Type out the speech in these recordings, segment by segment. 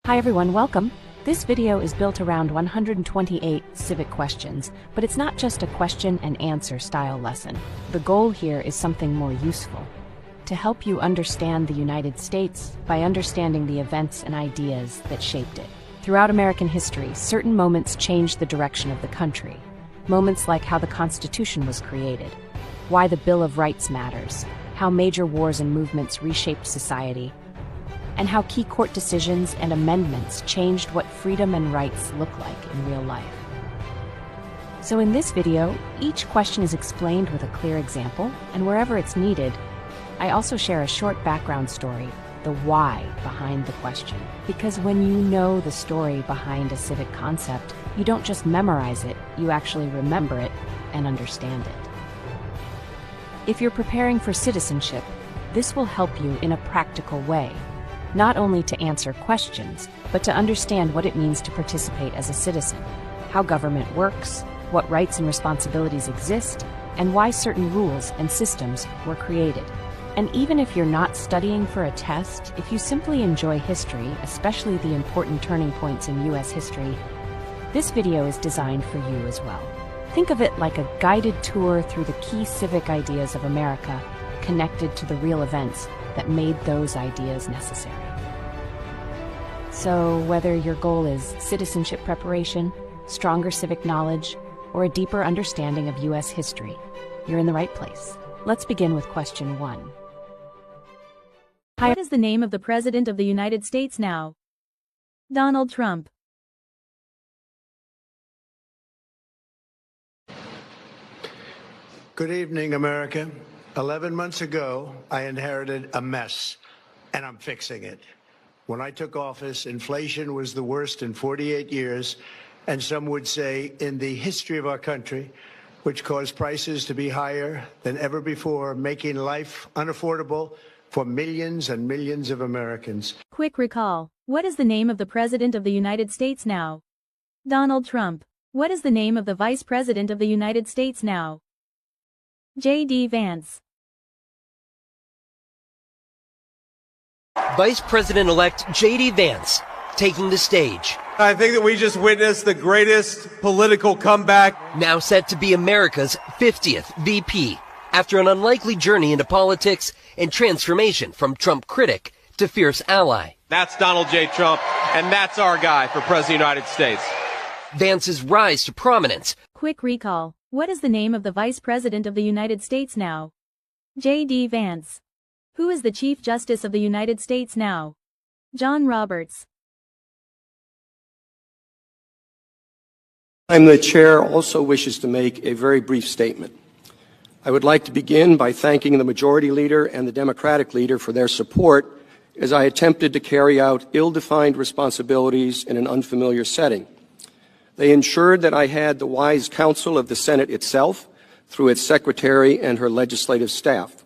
Hi everyone, welcome. This video is built around 128 civic questions, but it's not just a question and answer style lesson. The goal here is something more useful, to help you understand the United States by understanding the events and ideas that shaped it. Throughout American history, certain moments changed the direction of the country. Moments like how the Constitution was created, why the Bill of Rights matters, how major wars and movements reshaped society, and how key court decisions and amendments changed what freedom and rights look like in real life. So in this video, each question is explained with a clear example, and wherever it's needed, I also share a short background story, the why behind the question. Because when you know the story behind a civic concept, you don't just memorize it, you actually remember it and understand it. If you're preparing for citizenship, this will help you in a practical way, not only to answer questions, but to understand what it means to participate as a citizen, how government works, what rights and responsibilities exist, and why certain rules and systems were created. And even if you're not studying for a test, if you simply enjoy history, especially the important turning points in US history, this video is designed for you as well. Think of it like a guided tour through the key civic ideas of America, connected to the real events that made those ideas necessary. So whether your goal is citizenship preparation, stronger civic knowledge, or a deeper understanding of US history, you're in the right place. Let's begin with question 1. What is the name of the President of the United States now? Donald Trump. Good evening, America. 11 months ago, I inherited a mess, and I'm fixing it. When I took office, inflation was the worst in 48 years, and some would say in the history of our country, which caused prices to be higher than ever before, making life unaffordable for millions and millions of Americans. Quick recall. What is the name of the President of the United States now? Donald Trump. What is the name of the Vice President of the United States now? J.D. Vance. Vice President-elect J.D. Vance taking the stage. I think that we just witnessed the greatest political comeback. Now set to be America's 50th VP after an unlikely journey into politics and transformation from Trump critic to fierce ally. That's Donald J. Trump, and that's our guy for President of the United States. Vance's rise to prominence. Quick recall. What is the name of the Vice President of the United States now? J.D. Vance. Who is the Chief Justice of the United States now? John Roberts. The Chair also wishes to make a very brief statement. I would like to begin by thanking the Majority Leader and the Democratic Leader for their support as I attempted to carry out ill-defined responsibilities in an unfamiliar setting. They ensured that I had the wise counsel of the Senate itself through its Secretary and her legislative staff.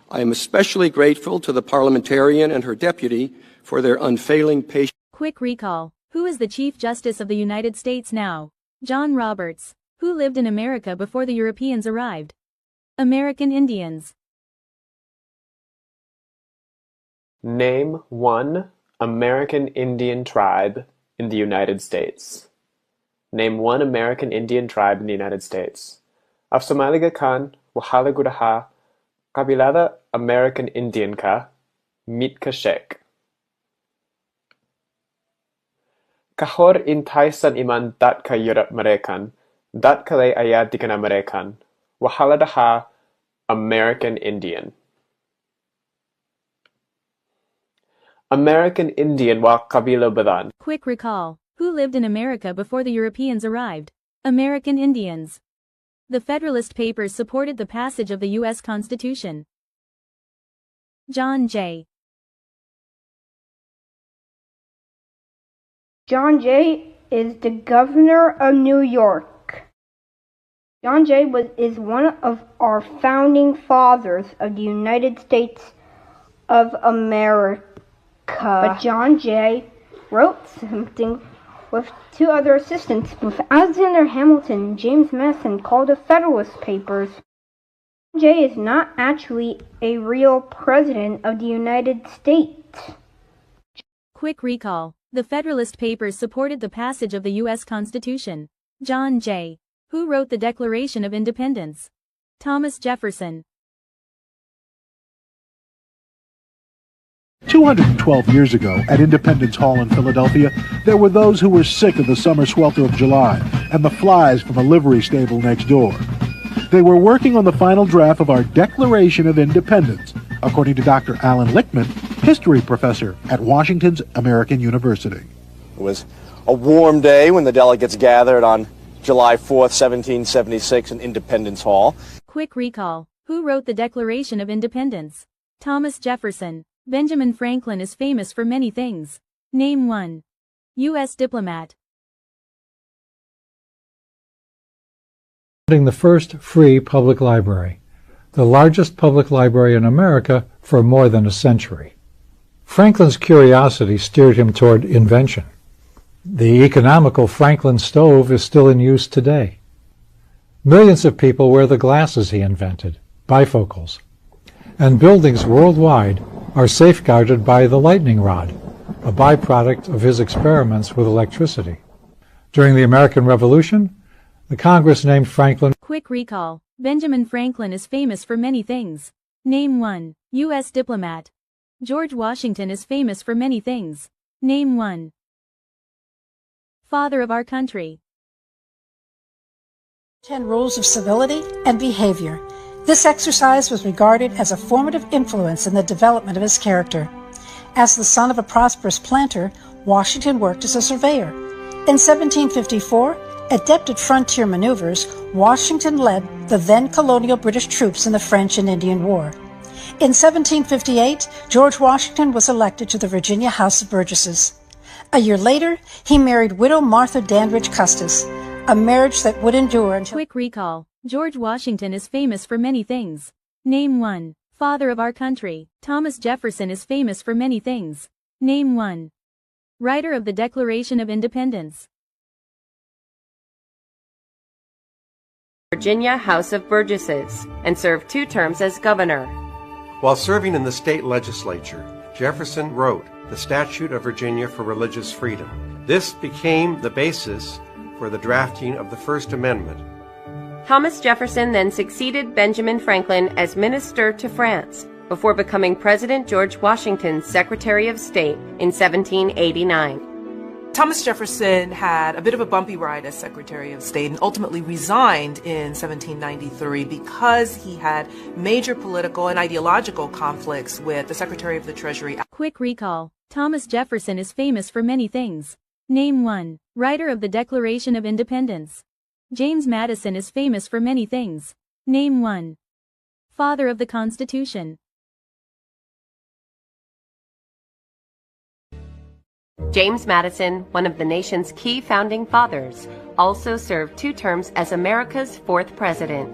I am especially grateful to the parliamentarian and her deputy for their unfailing patience. Quick recall. Who is the Chief Justice of the United States now? John Roberts. Who lived in America before the Europeans arrived? American Indians. Name one American Indian tribe in the United States. Name one American Indian tribe in the United States. Af Somaliga kan, wahala gudaha, kabilada American Indian ka, mit ka shek. Kahor intaisan iman dat ka Europe American, dat ka lay ayad di ka na American, wahala daha American Indian. American Indian wa kabila badan. Quick recall. Who lived in America before the Europeans arrived? American Indians. The Federalist Papers supported the passage of the U.S. Constitution. John Jay. John Jay is the governor of New York. John Jay is one of our founding fathers of the United States of America. But John Jay wrote something with two other assistants, with Alexander Hamilton and James Madison, called the Federalist Papers. John Jay is not actually a real president of the United States. Quick recall. The Federalist Papers supported the passage of the U.S. Constitution. John J. Who wrote the Declaration of Independence? Thomas Jefferson. 212 years ago, at Independence Hall in Philadelphia, there were those who were sick of the summer swelter of July and the flies from a livery stable next door. They were working on the final draft of our Declaration of Independence, according to Dr. Alan Lichtman, history professor at Washington's American University. It was a warm day when the delegates gathered on July 4th, 1776 in Independence Hall. Quick recall. Who wrote the Declaration of Independence? Thomas Jefferson. Benjamin Franklin is famous for many things. Name one. U.S. diplomat. The first free public library, the largest public library in America for more than a century. Franklin's curiosity steered him toward invention. The economical Franklin stove is still in use today. Millions of people wear the glasses he invented, bifocals. And buildings worldwide are safeguarded by the lightning rod, a byproduct of his experiments with electricity. During the American Revolution, the Congress named Franklin. Quick recall. Benjamin Franklin is famous for many things. Name one. U.S. diplomat. George Washington is famous for many things. Name one. Father of our country. 10 Rules of Civility and Behavior. This exercise was regarded as a formative influence in the development of his character. As the son of a prosperous planter, Washington worked as a surveyor. In 1754, adept at frontier maneuvers, Washington led the then colonial British troops in the French and Indian War. In 1758, George Washington was elected to the Virginia House of Burgesses. A year later, he married widow Martha Dandridge Custis, a marriage that would endure until... Quick recall. George Washington is famous for many things. Name one. Father of our country. Thomas Jefferson is famous for many things. Name one. Writer of the Declaration of Independence. Virginia House of Burgesses, and served 2 terms as governor. While serving in the state legislature, Jefferson wrote the Statute of Virginia for Religious Freedom. This became the basis for the drafting of the First Amendment. Thomas Jefferson then succeeded Benjamin Franklin as minister to France, before becoming President George Washington's Secretary of State in 1789. Thomas Jefferson had a bit of a bumpy ride as Secretary of State and ultimately resigned in 1793 because he had major political and ideological conflicts with the Secretary of the Treasury. Quick recall. Thomas Jefferson is famous for many things. Name one. Writer of the Declaration of Independence. James Madison is famous for many things. Name one. Father of the Constitution. James Madison, one of the nation's key founding fathers, also served 2 terms as America's 4th president.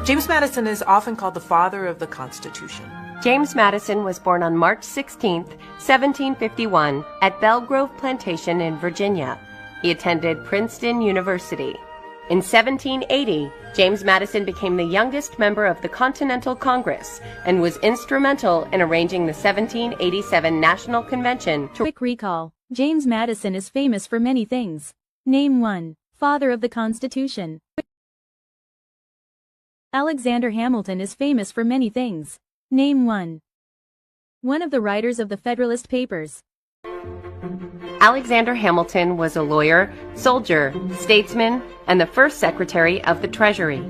James Madison is often called the father of the Constitution. James Madison was born on March 16, 1751, at Belle Grove Plantation in Virginia. He attended Princeton University. In 1780, James Madison became the youngest member of the Continental Congress and was instrumental in arranging the 1787 National Convention. Quick recall. James Madison is famous for many things. Name one. Father of the Constitution. Alexander Hamilton is famous for many things. Name one. One of the writers of the Federalist Papers. Alexander Hamilton was a lawyer, soldier, statesman, and the first Secretary of the Treasury.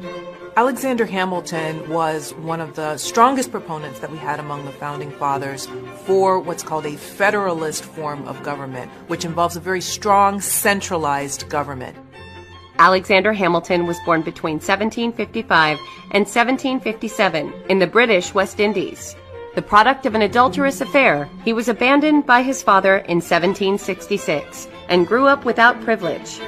Alexander Hamilton was one of the strongest proponents that we had among the founding fathers for what's called a Federalist form of government, which involves a very strong, centralized government. Alexander Hamilton was born between 1755 and 1757 in the British West Indies. The product of an adulterous affair, he was abandoned by his father in 1766 and grew up without privilege.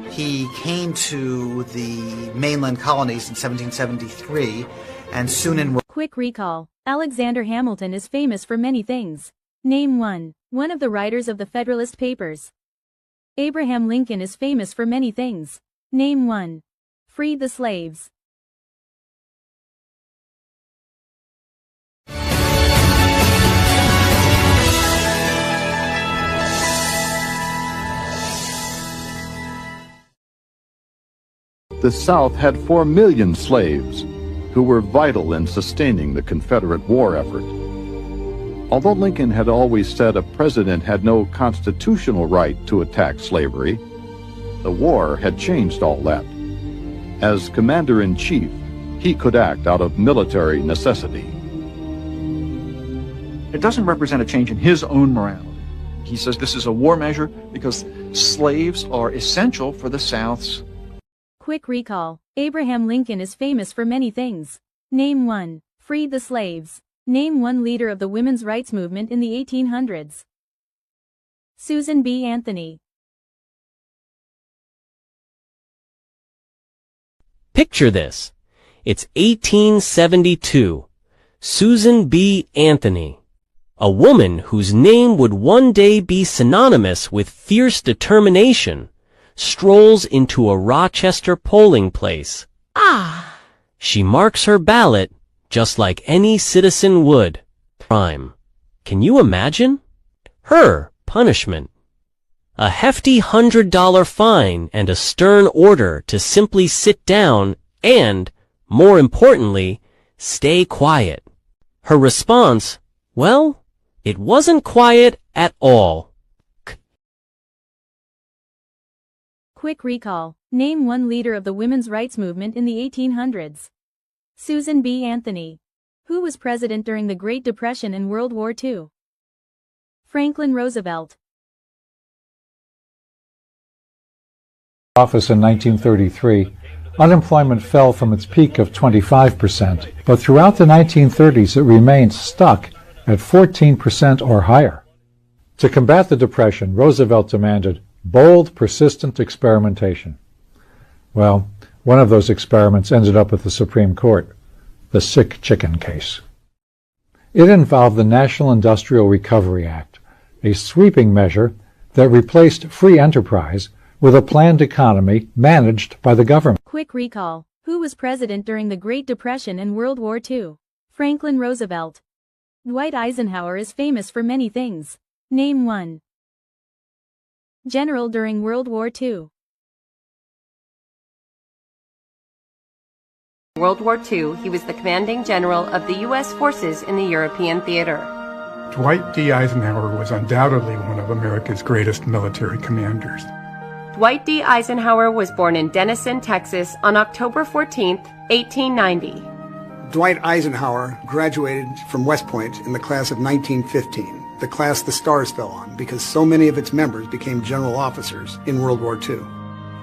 He came to the mainland colonies in 1773 and soon enrolled. Quick recall. Alexander Hamilton is famous for many things. Name one. One of the writers of the Federalist Papers. Abraham Lincoln is famous for many things. Name one. Freed the slaves. the South had 4 million slaves who were vital in sustaining the Confederate war effort. Although Lincoln had always said a president had no constitutional right to attack slavery, the war had changed all that. As commander-in-chief, he could act out of military necessity. It doesn't represent a change in his own morality. He says this is a war measure because slaves are essential for the South's. Quick recall. Abraham Lincoln is famous for many things. Name one. Freed the slaves. Name one leader of the women's rights movement in the 1800s. Susan B. Anthony. Picture this. It's 1872. Susan B. Anthony, a woman whose name would one day be synonymous with fierce determination, strolls into a Rochester polling place. She marks her ballot just like any citizen would. Crime. Can you imagine? Her punishment. A hefty $100 fine and a stern order to simply sit down and, more importantly, stay quiet. Her response, well, it wasn't quiet at all. Quick recall. Name one leader of the women's rights movement in the 1800s. Susan B. Anthony. Who was president during the Great Depression and World War II? Franklin Roosevelt. Office in 1933, unemployment fell from its peak of 25%, but throughout the 1930s it remained stuck at 14% or higher. To combat the Depression, Roosevelt demanded bold, persistent experimentation. Well, one of those experiments ended up at the Supreme Court, the sick chicken case. It involved the National Industrial Recovery Act, a sweeping measure that replaced free enterprise with a planned economy managed by the government. Quick recall. Who was president during the Great Depression and World War II? Franklin Roosevelt. Dwight Eisenhower is famous for many things. Name one. General during World War II. World War II, he was the commanding general of the U.S. forces in the European theater. Dwight D. Eisenhower was undoubtedly one of America's greatest military commanders. Dwight D. Eisenhower was born in Denison, Texas on October 14, 1890. Dwight Eisenhower graduated from West Point in the class of 1915, the class the stars fell on because so many of its members became general officers in World War II.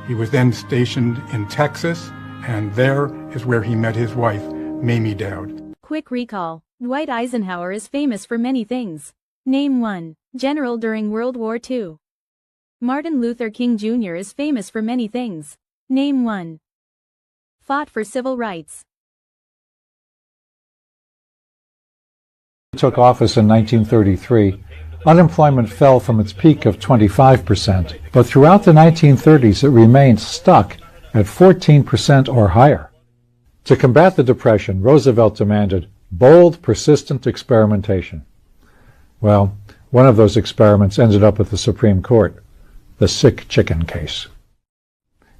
He was then stationed in Texas, and there is where he met his wife, Mamie Dowd. Quick recall. Dwight Eisenhower is famous for many things. Name one. General during World War II. Martin Luther King Jr. is famous for many things. Name one. Fought for civil rights. Took office in 1933, unemployment fell from its peak of 25%, but throughout the 1930s it remained stuck at 14% or higher. To combat the Depression, Roosevelt demanded bold, persistent experimentation. Well, one of those experiments ended up at the Supreme Court, the sick chicken case.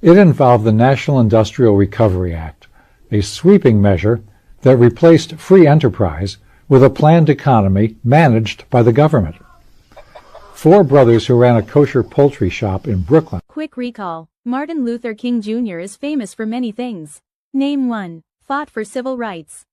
It involved the National Industrial Recovery Act, a sweeping measure that replaced free enterprise with a planned economy managed by the government. Four brothers who ran a kosher poultry shop in Brooklyn. Quick recall. Martin Luther King Jr. is famous for many things. Name one. Fought for civil rights.